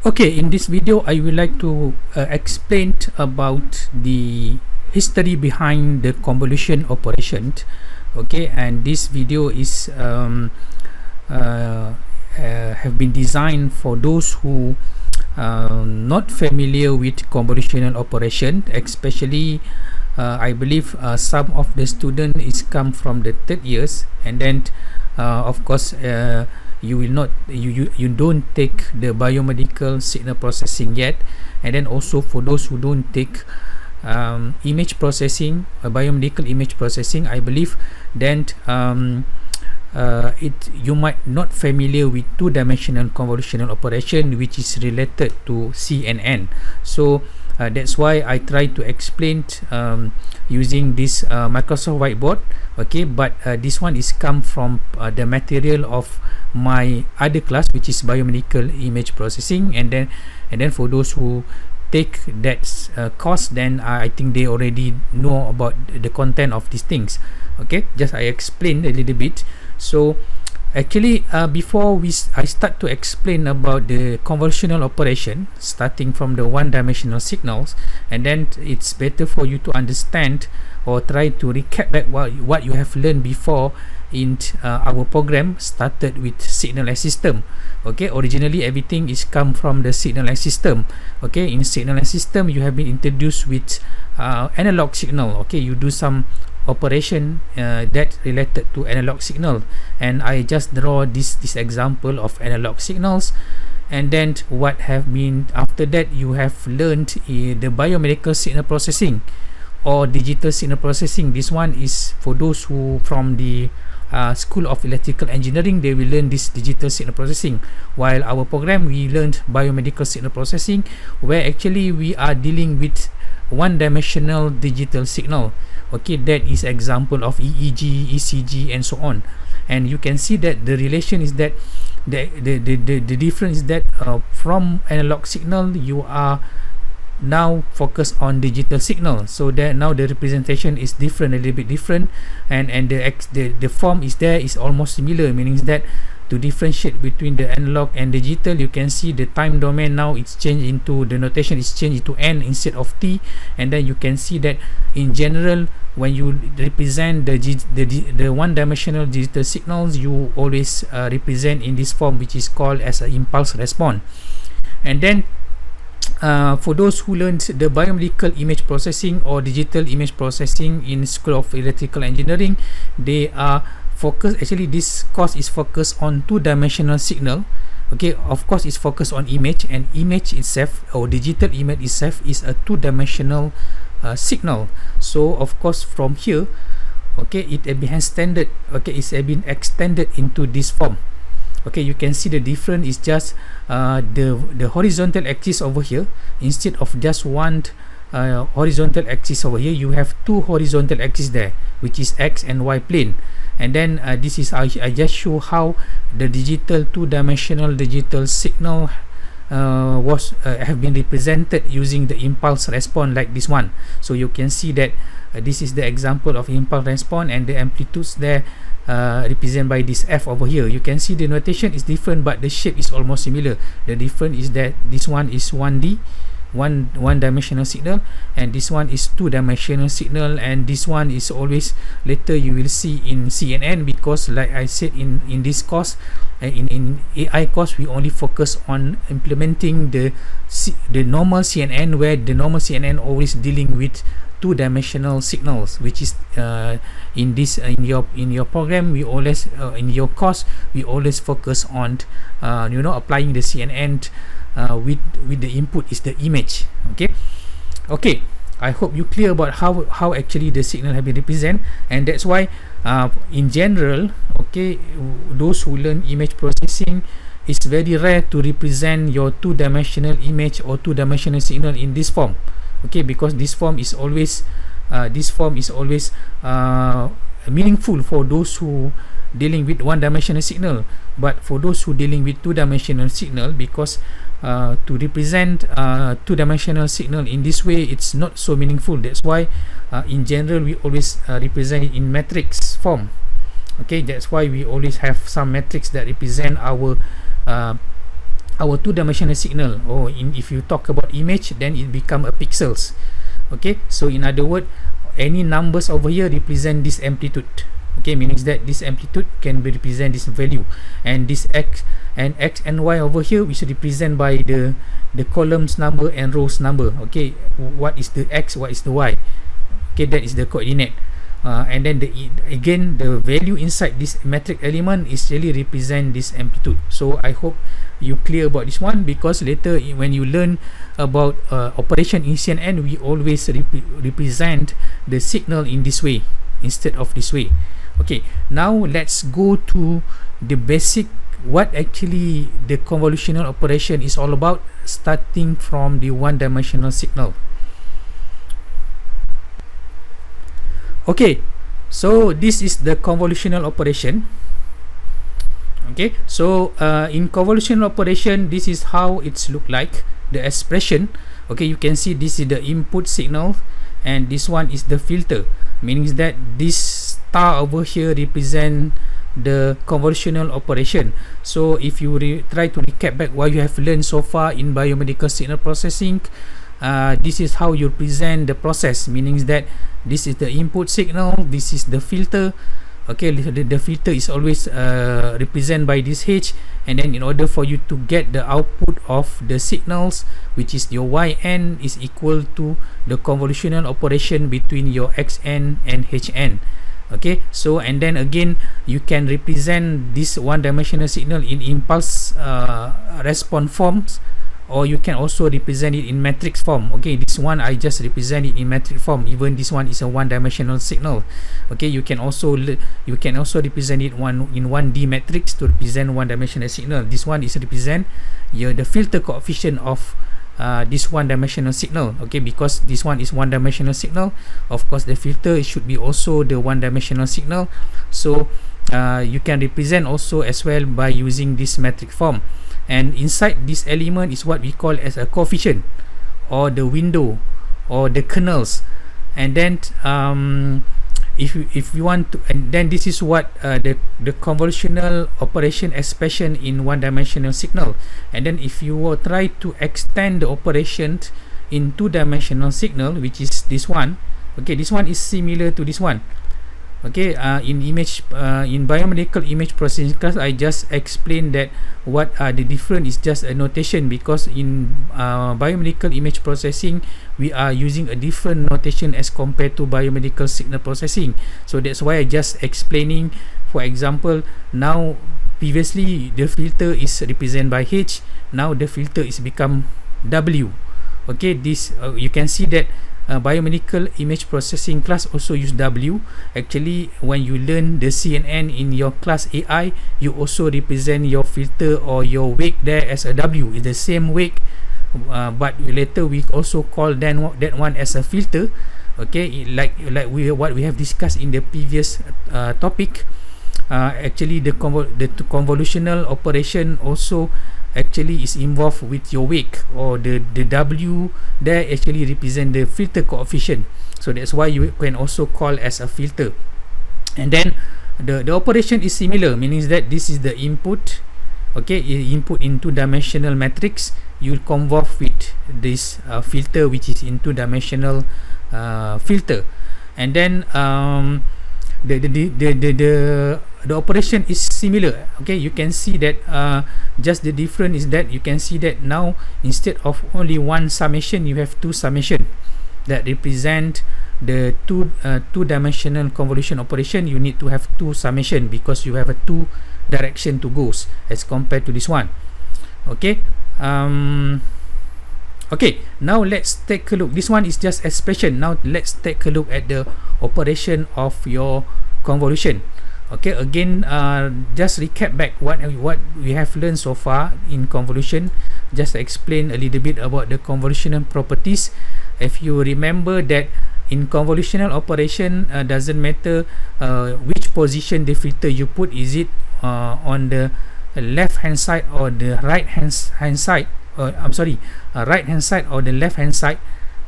Okay, in this video I would like to explain about the history behind the convolution operation. Okay, and this video is have been designed for those who not familiar with convolutional operation, especially I believe some of the student is come from the third years, and then of course you will not you don't take the biomedical signal processing yet, and then also for those who don't take image processing, biomedical image processing, I believe then you might not familiar with two-dimensional convolutional operation, which is related to CNN. So that's why I try to explain using this Microsoft whiteboard. Okay, but this one is come from the material of my other class, which is biomedical image processing, and then for those who take that course, then I think they already know about the content of these things. Okay, just I explained a little bit. So actually before I start to explain about the convolutional operation, starting from the one-dimensional signals, and then it's better for you to understand or try to recap back what you have learned before in our program started with signal and system. Okay, originally everything is come from the signal and system. Okay, in signal and system you have been introduced with analog signal. Okay, you do some operation that related to analog signal, and I just draw this example of analog signals. And then what have been after that, you have learned the biomedical signal processing or digital signal processing. This one is for those who from the School of Electrical Engineering, they will learn this digital signal processing, while our program we learned biomedical signal processing, where actually we are dealing with one-dimensional digital signal. Okay, that is example of EEG, ECG, and so on. And you can see that the relation is that the difference is that from analog signal you are now focused on digital signal, so that now the representation is different, a little bit different, and the form is there is almost similar, meaning that to differentiate between the analog and digital, you can see the time domain now it's changed into, the notation is changed into n instead of t, and then you can see that in general when you represent the one-dimensional digital signals, you always represent in this form, which is called as an impulse response. And then for those who learned the biomedical image processing or digital image processing in School of Electrical Engineering, they are focused, actually this course is focused on two-dimensional signal. Okay, of course it's focused on image, and image itself or digital image itself is a two-dimensional signal. So of course from here, okay, it has extended, okay, it's been extended into this form. Okay, you can see the difference is just the horizontal axis over here, instead of just one horizontal axis over here, you have two horizontal axes there, which is x and y plane. And then this is I just show how the digital two-dimensional digital signal have been represented using the impulse response like this one. So you can see that this is the example of impulse response, and the amplitudes there represented by this f over here. You can see the notation is different, but the shape is almost similar. The difference is that this one is 1D, one-dimensional signal, and this one is two-dimensional signal, and this one is always later you will see in CNN, because like I said in this course, in AI course, we only focus on implementing the normal CNN, where the normal CNN always dealing with two-dimensional signals, which is in your program we always in your course we always focus on applying the CNN with the input is the image. Okay, I hope you clear about how actually the signal have been represented, and that's why in general, okay, those who learn image processing, it's very rare to represent your two-dimensional image or two-dimensional signal in this form. Okay, because this form is always meaningful for those who dealing with one-dimensional signal, but for those who dealing with two-dimensional signal, because to represent two-dimensional signal in this way, it's not so meaningful. That's why in general we always represent it in matrix form. Okay, that's why we always have some matrix that represent our our two-dimensional signal, or if you talk about image, then it become a pixels. Okay, so in other words, any numbers over here represent this amplitude. Okay, meaning that this amplitude can be represent this value, and this x and y over here which represent by the columns number and rows number. Okay, what is the x, what is the y? Okay, that is the coordinate. And then again the value inside this metric element is really represent this amplitude. So I hope you clear about this one, because later when you learn about operation in CNN, we always represent the signal in this way instead of this way. Okay, now let's go to the basic, what actually the convolutional operation is all about, starting from the one-dimensional signal. Okay, so this is the convolutional operation. Okay, so in convolutional operation, this is how it's look like, the expression. Okay, you can see this is the input signal, and this one is the filter, meaning that this star over here represent the convolutional operation. So if you try to recap back what you have learned so far in biomedical signal processing, this is how you present the process, meaning that this is the input signal, this is the filter. Okay, the filter is always represented by this H, and then in order for you to get the output of the signals, which is your yn, is equal to the convolutional operation between your xn and hn. Okay, so and then again you can represent this one-dimensional signal in impulse response forms, or you can also represent it in matrix form. Okay, this one I just represent it in matrix form, even this one is a one-dimensional signal. Okay, you can also represent it in 1D matrix to represent one-dimensional signal. This one is represent the filter coefficient of this one-dimensional signal. Okay, because this one is one-dimensional signal, of course the filter should be also the one-dimensional signal. So you can represent also as well by using this matrix form, and inside this element is what we call as a coefficient, or the window, or the kernels. And then if you want to, and then this is what the convolutional operation expression in one-dimensional signal. And then if you will try to extend the operation in two-dimensional signal, which is this one. Okay, this one is similar to this one. Okay, in biomedical image processing class, I just explained that what are the difference is just a notation, because in biomedical image processing we are using a different notation as compared to biomedical signal processing. So that's why I just explaining. For example, now previously the filter is represented by H, now the filter is become W. Okay, this you can see that biomedical image processing class also use W. Actually, when you learn the CNN in your class AI, you also represent your filter or your wake there as a W. It's the same wake, but later we also call that one as a filter. Okay, like what we have discussed in the previous topic. Actually, the convolutional operation also actually is involved with your wake, or the W there actually represent the filter coefficient. So that's why you can also call as a filter. And then the operation is similar, meaning that this is the input. Okay, input in two-dimensional matrix, you convolve with this filter, which is in two-dimensional filter. And then the operation is similar. Okay, you can see that just the difference is that you can see that now instead of only one summation, you have two summation that represent the two-dimensional convolution operation. You need to have two summation because you have a two direction to go as compared to this one. Okay, okay, now let's take a look. This one is just expression. Now let's take a look at the operation of your convolution. Okay, again, just recap back what we have learned so far in convolution. Just explain a little bit about the convolutional properties. If you remember that in convolutional operation, doesn't matter which position the filter you put. Is it on the left hand side or the right hand side? Right hand side or the left hand side.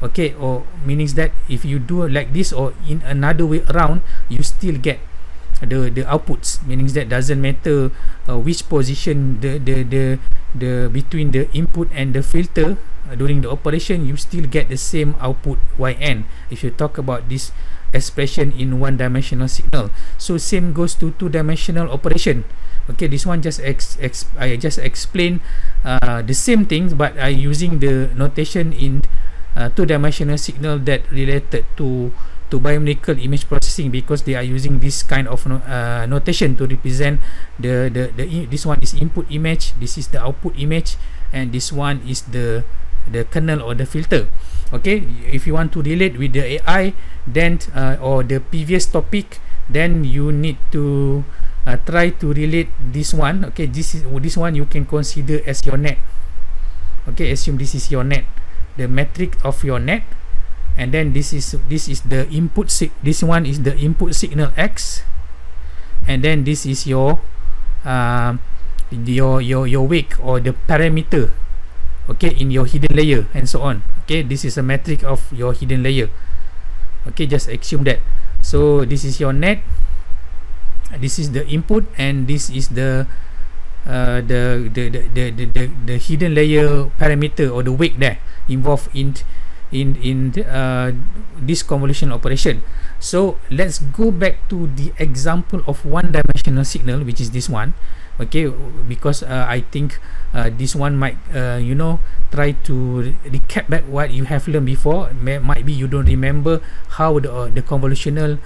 Okay, or meaning that if you do like this or in another way around, you still get. the outputs, meaning that doesn't matter which position the between the input and the filter during the operation, you still get the same output yn if you talk about this expression in one dimensional signal. So same goes to two dimensional operation. Okay, this one just I just explain the same things, but I using the notation in two dimensional signal that related to biomedical image processing, because they are using this kind of notation to represent this one is input image, this is the output image, and this one is the kernel or the filter. Okay, if you want to relate with the AI, then or the previous topic, then you need to try to relate this one. Okay, this one you can consider as your net. Okay, assume this is your net, the metric of your net, and then this is the input this one is the input signal X, and then this is your wake or the parameter, okay, in your hidden layer, and so on. Okay, this is a metric of your hidden layer. Okay, just assume that. So this is your net, this is the input, and this is the hidden layer parameter or the wake there involved in this convolutional operation. So let's go back to the example of one dimensional signal, which is this one. Okay, because I think this one might try to recap back what you have learned before. Might be you don't remember how the convolutional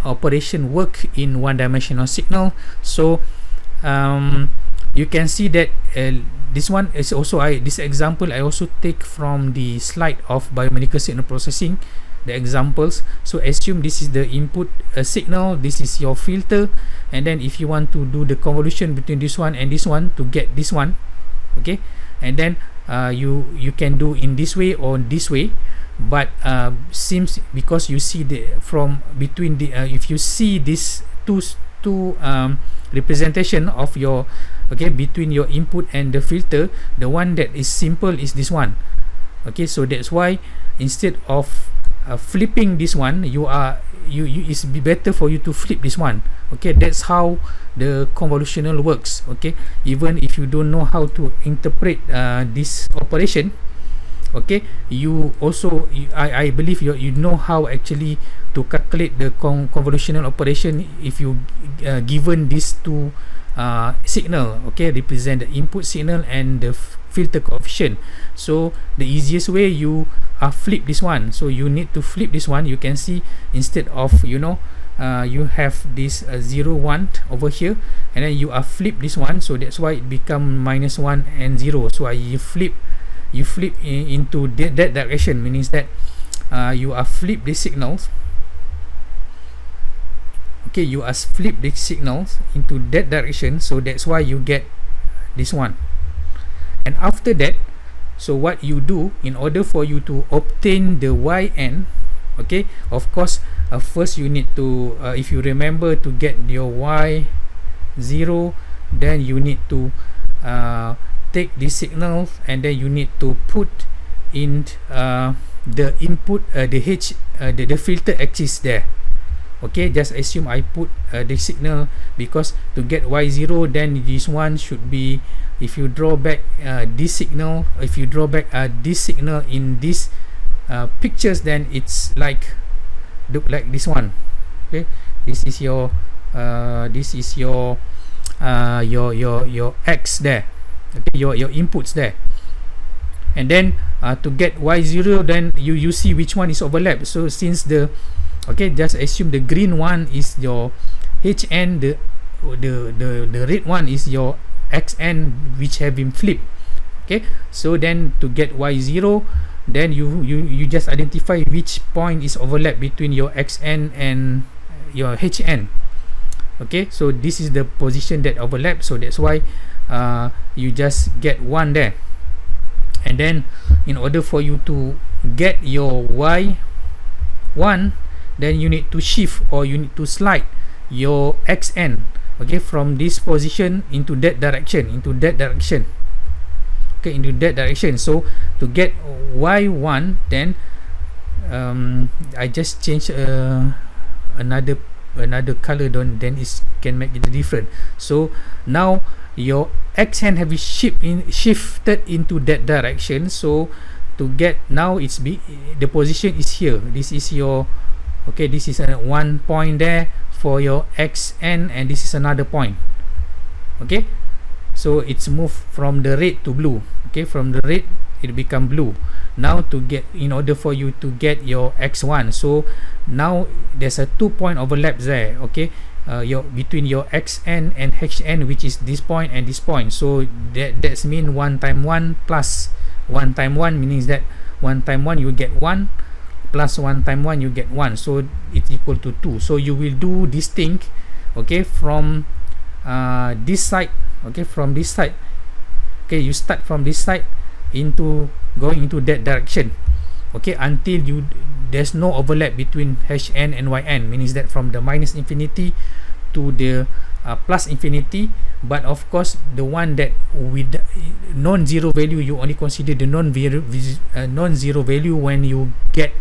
operation work in one dimensional signal. So you can see that this one is also this example I also take from the slide of biomedical signal processing, the examples. So assume this is the input signal, this is your filter, and then if you want to do the convolution between this one and this one to get this one, okay, and then you can do in this way or this way, but seems because you see the from between the if you see this two representation of your, okay, between your input and the filter, the one that is simple is this one. Okay, so that's why instead of flipping this one, it's better for you to flip this one. Okay, that's how the convolutional works. Okay, even if you don't know how to interpret this operation, okay, you also I believe you know how actually to calculate the convolutional operation if you given these two signal, okay, represent the input signal and the filter coefficient. So the easiest way, you flip this one. So you need to flip this one. You can see instead of you have this 0 1 over here, and then you flip this one, so that's why it become -1 and 0. So you flip into that direction, meaning that you flip the signals. Okay, you flip the signals into that direction, so that's why you get this one. And after that, so what you do in order for you to obtain the yn, okay, of course first you need to if you remember to get your y0, then you need to take the signal, and then you need to put in the input the filter axis there. Okay, just assume I put the signal, because to get y0, then this one should be, if you draw back this signal, in this pictures, then it's like look like this one. Okay, this is your x there. Okay, your inputs there, and then to get y0, then you see which one is overlapped. So since okay, just assume the green one is your hn, the red one is your xn, which have been flipped. Okay, so then to get y0, then you just identify which point is overlap between your xn and your hn. Okay, so this is the position that overlap, so that's why you just get 1 there. And then in order for you to get your y1, then you need to shift, or you need to slide your xn, okay, from this position into that direction, okay, into that direction. So to get y1, then I just change another another color, then it can make it different. So now your X hand have been shifted into that direction. So to get, now the position is here. This is your, okay, this is one point there for your XN, and this is another point. Okay, so it's moved from the red to blue. Okay, from the red it become blue. Now to get, in order for you to get your X1, so now there's a 2-point overlap there. Okay, between your XN and HN, which is this point and this point. So that's mean 1 times 1 plus 1 times 1, meaning that 1 times 1 you get 1, plus 1 times 1 you get 1, so it's equal to 2. So you will do this thing, okay, from this side. Okay, from this side. Okay, you start from this side into going into that direction. Okay, until there's no overlap between HN and YN, means that from the minus infinity to the plus infinity. But of course, the one that with non-zero value, you only consider the non-zero value when you get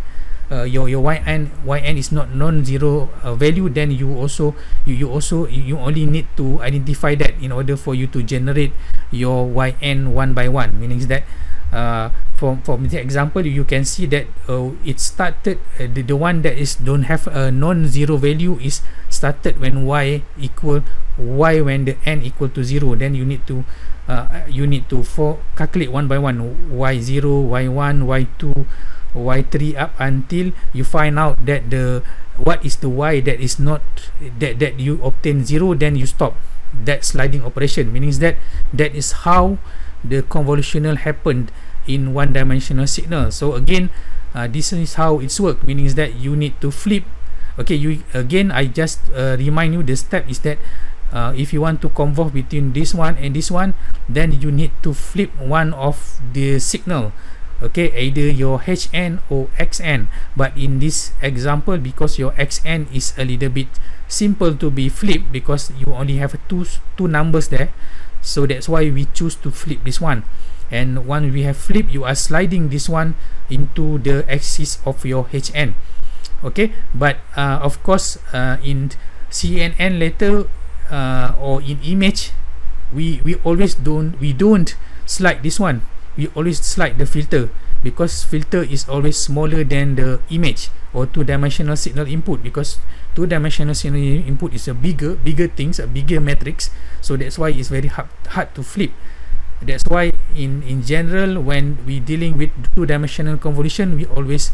your YN is not non-zero value. Then you only need to identify that in order for you to generate your YN one by one, meaning that from the example you can see that it started, the one that is don't have a non-zero value is started when when the n equal to 0. Then you need to calculate one by one, y0, y1, y2, y3 up until you find out that what is the y that is not that you obtain 0. Then you stop that sliding operation, meaning that is how the convolutional happened in one-dimensional signal. So again, this is how it's work, meaning that you need to flip. Okay, I just remind you, the step is that if you want to convolve between this one and this one, then you need to flip one of the signal. Okay, either your HN or XN. But in this example, because your XN is a little bit simple to be flipped, because you only have two numbers there, so that's why we choose to flip this one. And when we have flipped, you are sliding this one into the axis of your HN. Okay, but of course, in CNN later or in image, we don't slide this one. We always slide the filter, because filter is always smaller than the image or two-dimensional signal input, because two-dimensional signal input is a bigger things, a bigger matrix. So that's why it's very hard to flip. That's why in general, when we dealing with two-dimensional convolution, we always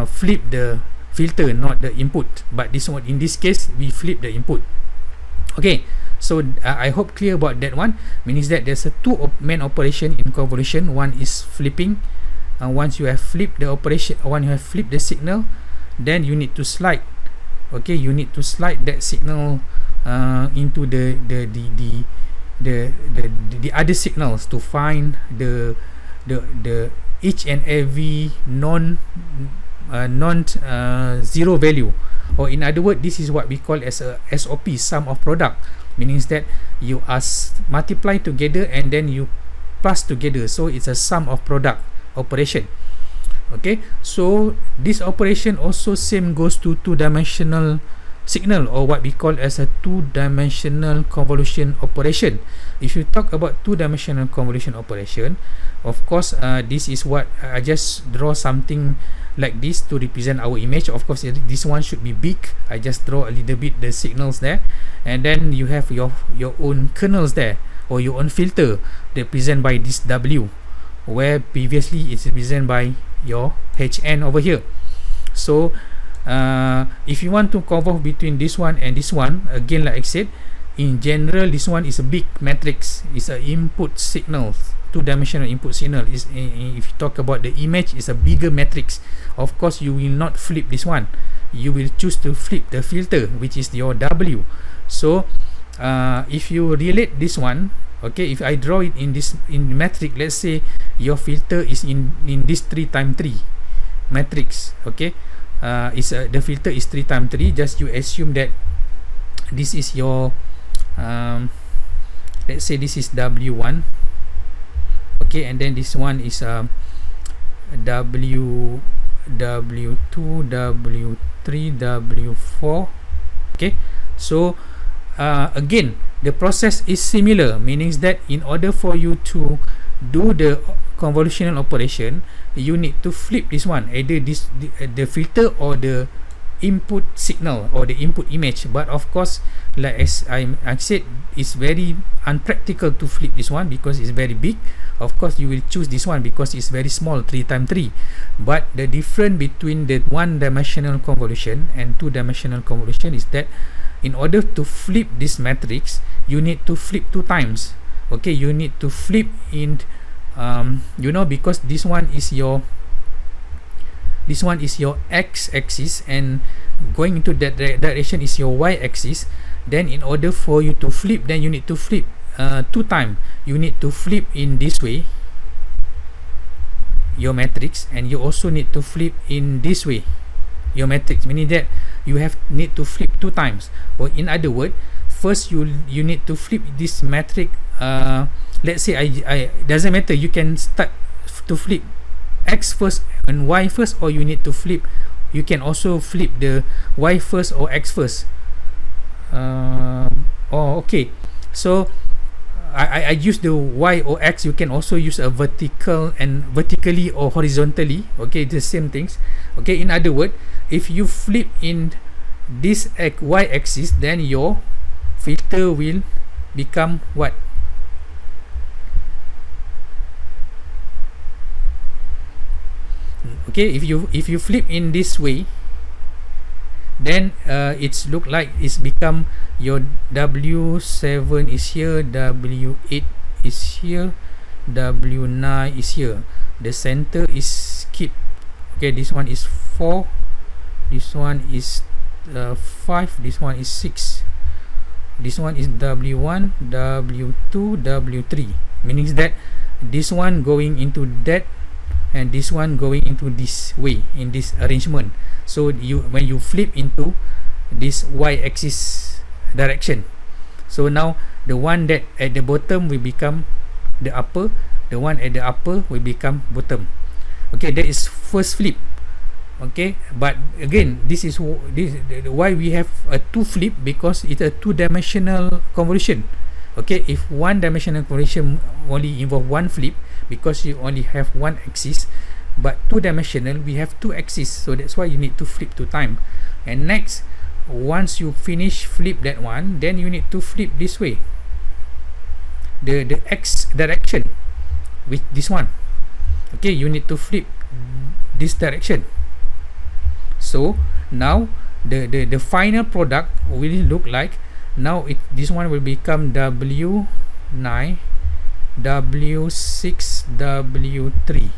flip the filter, not the input. But this one, in this case, we flip the input. Okay, so I hope clear about that one. Means that there's a two main operation in convolution. One is flipping. Once you have flipped the operation, when you have flipped the signal, then you need to slide. Okay, you need to slide that signal into the other signals to find the each and every non zero value. Or in other words, this is what we call as a SOP, sum of product, meaning that you multiply together and then you plus together, so it's a sum of product operation. Okay, so this operation also same goes to two-dimensional signal, or what we call as a two-dimensional convolution operation. If you talk about two-dimensional convolution operation, of course, this is what I just draw something like this to represent our image. Of course, this one should be big. I just draw a little bit the signals there, and then you have your own kernels there, or your own filter represented by this W, where previously it's represented by your HN over here. So if you want to convolve between this one and this one, again, like I said, in general, this one is a big matrix. It's an input signal, two-dimensional input signal. If you talk about the image, it's a bigger matrix. Of course, you will not flip this one. You will choose to flip the filter, which is your W. So if you relate this one, okay, if I draw it in matrix, let's say your filter is in this 3 times 3 matrix. Okay, the filter is 3 times 3. Just you assume that this is your let's say this is W1. Okay, and then this one is W2, W3, W4, Okay, so again, the process is similar, meaning that in order for you to do the convolutional operation, you need to flip this one, either the filter or the input signal or the input image. But of course, like as I said, it's very unpractical to flip this one because it's very big. Of course, you will choose this one because it's very small, 3x3. But the difference between the one-dimensional convolution and two-dimensional convolution is that in order to flip this matrix, you need to flip 2 times. Okay, you need to flip in because this one is your x-axis, and going into that direction is your y-axis. Then in order for you to flip, then you need to flip 2 times. You need to flip in this way, your matrix, and you also need to flip in this way, your matrix, meaning that you need to flip 2 times. Or in other words, first you need to flip this matrix. Let's say I doesn't matter, you can start to flip x first and y first, or you need to flip, you can also flip the y first or x first. Okay, so I use the y or x. You can also use a vertically or horizontally. Okay, the same things. Okay, in other words, if you flip in this y axis, then your filter will become what? Okay, if you flip in this way, then it's look like it's become your W7 is here, W8 is here, W9 is here. The center is keep. Okay, this one is 4, this one is 5, this one is 6, this one is W1, W2, W3, meaning that this one going into that and this one going into this way, in this arrangement. So when you flip into this y-axis direction, so now the one that at the bottom will become the upper, the one at the upper will become bottom. Okay, that is first flip. Okay, but again, this is why we have a 2 flip, because it's a 2-dimensional convolution. Okay, if 1-dimensional convolution only involve 1 flip, because you only have 1 axis, but 2-dimensional we have 2 axes, so that's why you need to flip 2 times. And next, once you finish flip that one, then you need to flip this way, the x direction with this one. Okay, you need to flip this direction. So now the final product will look like, now this one will become W9, W6, W3,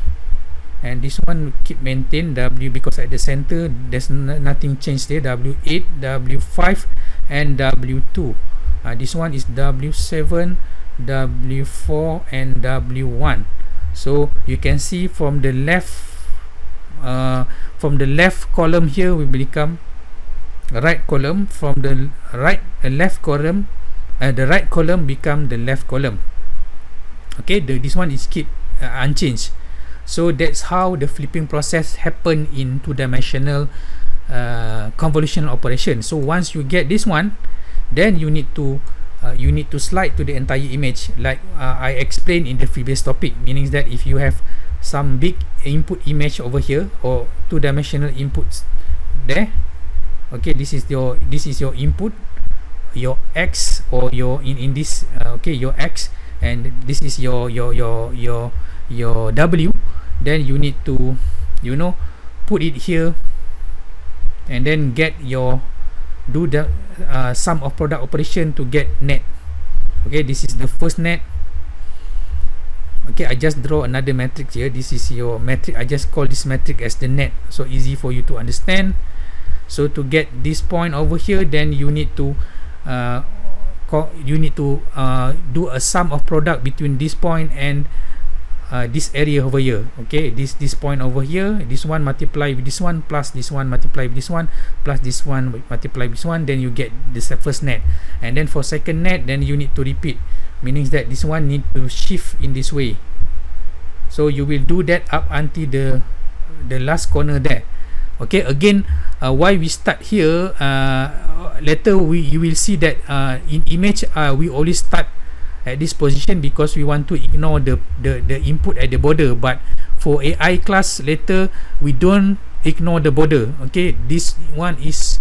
and this one keep maintain W, because at the center there's nothing changed there, W8, W5 and W2. This one is W7, W4 and W1. So you can see from the left column here will become right column, from the left column, the right column become the left column. Okay, this one is keep unchanged. So that's how the flipping process happen in 2-dimensional convolutional operation. So once you get this one, then you need to slide to the entire image, like I explained in the previous topic, meaning that if you have some big input image over here, or 2-dimensional inputs there, okay, this is your input, your x, or your in this okay, your x, and this is your W. Then you need to put it here, and then do the sum of product operation to get net. Okay, this is the first net. Okay, I just draw another matrix here. This is your matrix. I just call this matrix as the net, so easy for you to understand. So to get this point over here, then you need to do a sum of product between this point and this area over here. Okay, this point over here, this one multiply with this one, plus this one multiply with this one, plus this one multiply with this one, then you get this first net. And then for second net, then you need to repeat, meaning that this one need to shift in this way. So you will do that up until the last corner there. Okay, again, why we start here, later you will see that in image we always start at this position because we want to ignore the input at the border. But for AI class later, we don't ignore the border. Okay, this one is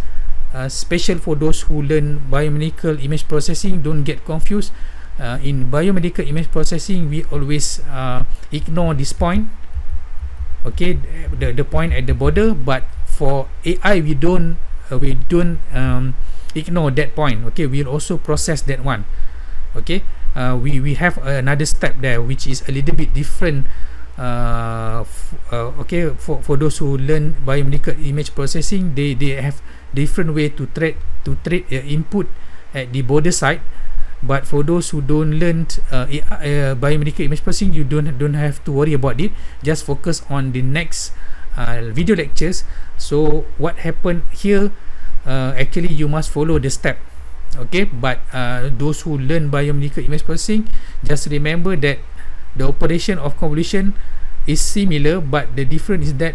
special for those who learn biomedical image processing. Don't get confused. In biomedical image processing, we always ignore this point, okay, the point at the border. But for AI, we don't ignore that point. Okay, we'll also process that one. Okay, we have another step there which is a little bit different. Okay, for those who learn biomedical image processing, they have different way to treat input at the border side. But for those who don't learn biomedical image processing, you don't have to worry about it. Just focus on the next video lectures. So what happened here, actually you must follow the step. Okay, but those who learn biomedical image processing, just remember that the operation of convolution is similar, but the difference is that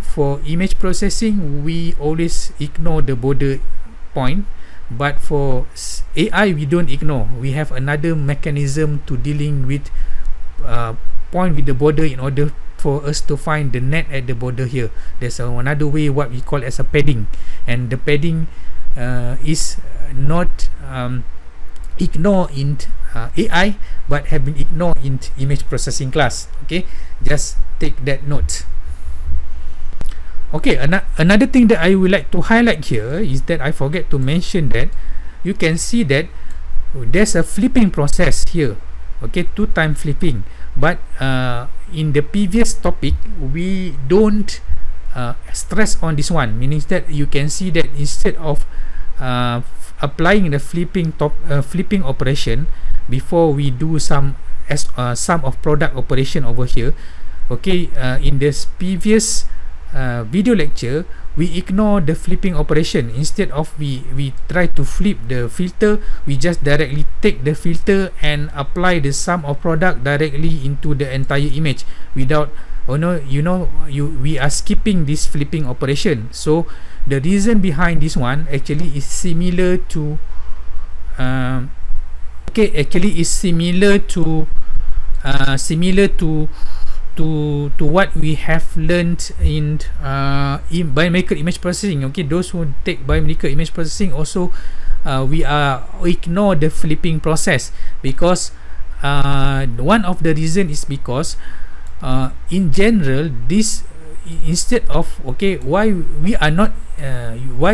for image processing we always ignore the border point, but for AI we don't ignore. We have another mechanism to dealing with point with the border in order for us to find the net at the border here. There's another way, what we call as a padding, and the padding is not ignored in AI but have been ignored in image processing class. Okay, just take that note. Okay, another thing that I would like to highlight here is that I forget to mention that you can see that there's a flipping process here. Okay, 2-time flipping, but in the previous topic we don't stress on this one, meaning that you can see that instead of applying the flipping operation before we do some sum of product operation over here. Okay, in this previous video lecture we ignore the flipping operation. Instead of we try to flip the filter, we just directly take the filter and apply the sum of product directly into the entire image without we are skipping this flipping operation. So the reason behind this one actually is similar to what we have learned in biomedical image processing. Okay, those who take biomedical image processing also we ignore the flipping process because one of the reason is because in general this instead of why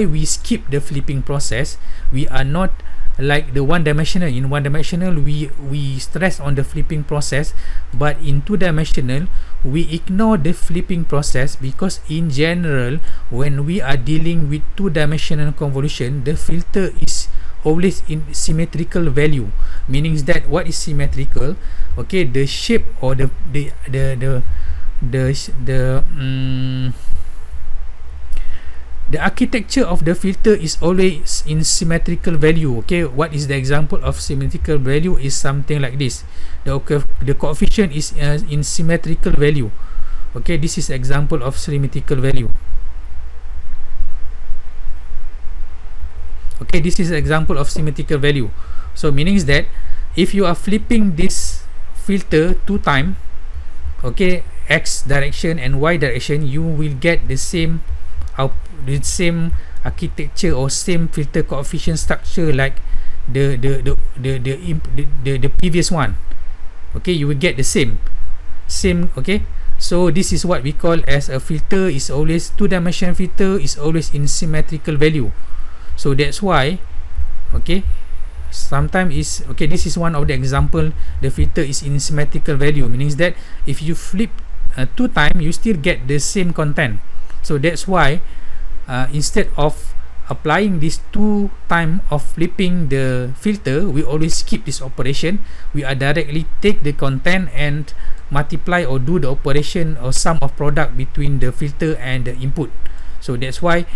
we skip the flipping process. We are not like the one-dimensional. In one-dimensional we stress on the flipping process, but in two-dimensional we ignore the flipping process because in general when we are dealing with two-dimensional convolution, the filter is always in symmetrical value. Meaning that what is symmetrical, okay, the shape or the architecture of the filter is always in symmetrical value. Okay, what is the example of symmetrical value is something like this. The coefficient is in symmetrical value. Okay, this is example of symmetrical value. Okay, this is example of symmetrical value. So meaning that if you are flipping this filter 2 times, okay, x direction and y direction, you will get the same architecture or same filter coefficient structure like the previous one. Okay, you will get the same. Okay, so this is what we call as a filter is always two-dimensional filter is always in symmetrical value. So that's why, okay, sometimes is okay. This is one of the example. The filter is in symmetrical value, meaning that if you flip 2 times, you still get the same content. So that's why instead of applying this 2 times of flipping the filter, we always skip this operation. We are directly take the content and multiply or do the operation or sum of product between the filter and the input. So that's why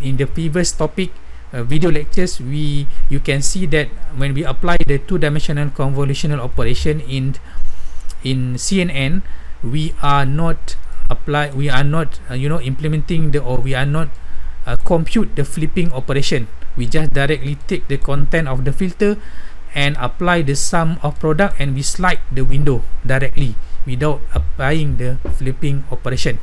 in the previous topic video lectures you can see that when we apply the two-dimensional convolutional operation in CNN, we are not implementing we are not compute the flipping operation. We just directly take the content of the filter and apply the sum of product, and we slide the window directly without applying the flipping operation.